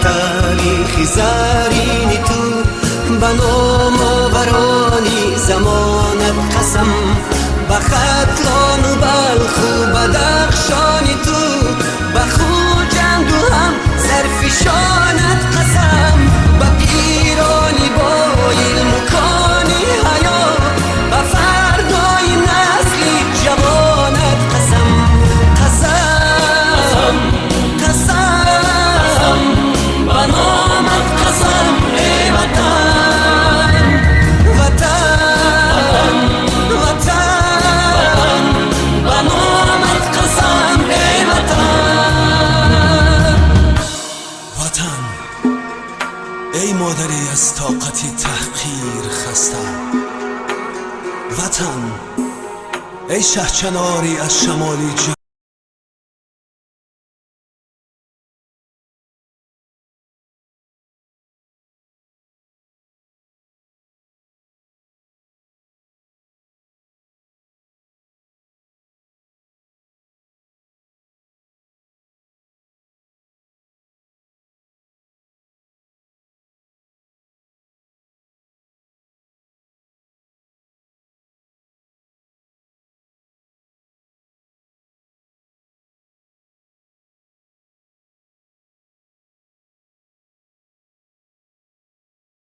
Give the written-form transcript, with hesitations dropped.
تاریخی زرینی تو به نام آورانی زمانت قسم به ختلان و بلخ و بدخشانی تو به خوجند و هم زرفشانت قسم به پیرانی با علم و کانی حیا به فردای نسلی جوانت قسم قسم قسم به نامت قسم ای وطن وطن وطن به نامت قسم ای وطن وطن ای مادری از طاقتی تحقیر خسته وطن ای شهچناری از شمالی